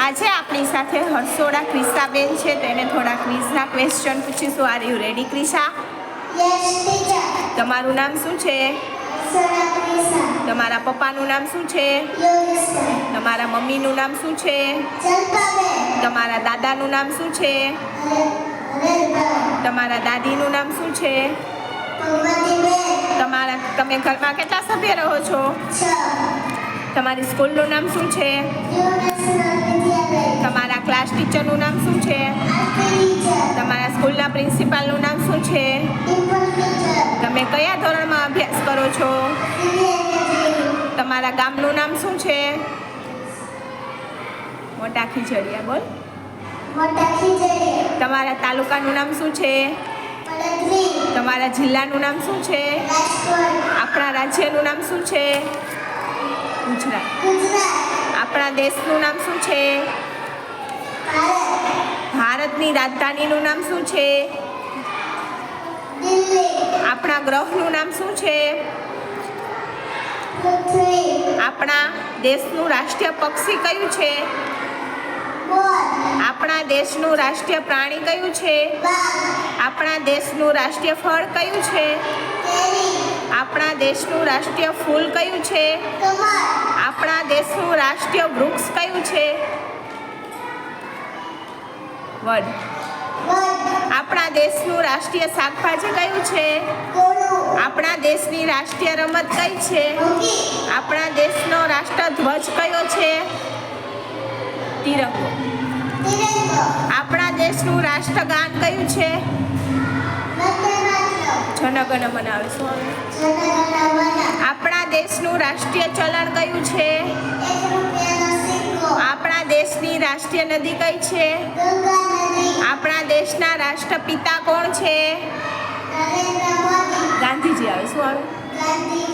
આજે આપણી સાથે હર્ષોડા ક્રિશાબેન છે, તેને થોડા ક્વિઝના ક્વેશ્ચન પૂછીશું. Are you ready Krisha? Yes teacher. તમારું નામ શું છે? હર્ષોડા ક્રિશા. તમારા પપ્પાનું નામ શું છે? યોગેશભાઈ. તમારા મમ્મીનું નામ શું છે? ચંપાબેન. તમારા દાદાનું નામ શું છે? હરેશભાઈ. તમારા દાદીનું નામ શું છે? ભગવતીબેન. તમે ઘરમાં કેટલા સભ્ય રહો છો? 6. તમારી સ્કૂલનું નામ શું છે? નેશનલ વિદ્યાલય. તમારા ક્લાસ ટીચરનું નામ શું છે? આરતી ટીચર. તમારા સ્કૂલના પ્રિન્સિપાલનું નામ શું છે? ડિમ્પલ ટીચર. તમે કયા ધોરણમાં અભ્યાસ કરો છો? સિનિયર. તમારા ગામનું નામ શું છે? મોટા ખીજડીયા. બોલ. મોટા ખીજડી. તમારા તાલુકાનું નામ શું છે? પડતરી. તમારા જિલ્લાનું નામ શું છે? રાજકોટ. આપણા રાજ્યનું નામ શું છે? ગુજરાત. ગુજરાત. આપણા દેશનું નામ શું છે? ભારત. ભારતની રાજધાનીનું નામ શું છે? દિલ્હી. આપણા ગ્રહનું નામ શું છે? પૃથ્વી. આપણા દેશનું રાષ્ટ્રીય પક્ષી કયું છે? મોર. આપણા દેશનું રાષ્ટ્રીય પ્રાણી કયું છે? બાઘ. આપણા દેશનું રાષ્ટ્રીય ફળ કયું છે? કેરી. આપણા દેશનું રાષ્ટ્રીય ફૂલ કયું છે? કમળ. આપણા દેશનું રાષ્ટ્રીય વૃક્ષ કયું છે? વડ. વડ. આપણા દેશનું રાષ્ટ્રીય શાકભાજી કયું છે? કોળું. આપણા દેશની રાષ્ટ્રીય રમત કઈ છે? હોકી. આપણા દેશનો રાષ્ટ્રધ્વજ કયો છે? તિરંગો. તિરંગો. આપણા દેશનું રાષ્ટ્રગાન કયું છે? વંદે માતરમ. જનગણ મન આવે. શું આવે? જન ગણ મન. આપણા દેશનું રાષ્ટ્રીય ચલણ કયું છે? 1 રૂપિયાનો સિક્કો. આપણા દેશની રાષ્ટ્રીય નદી કઈ છે? ગંગા નદી. આપણા દેશના રાષ્ટ્રપિતા કોણ છે? નરેન્દ્ર મોદી. ગાંધીજી આવે. શું આવે? ગાંધીજી.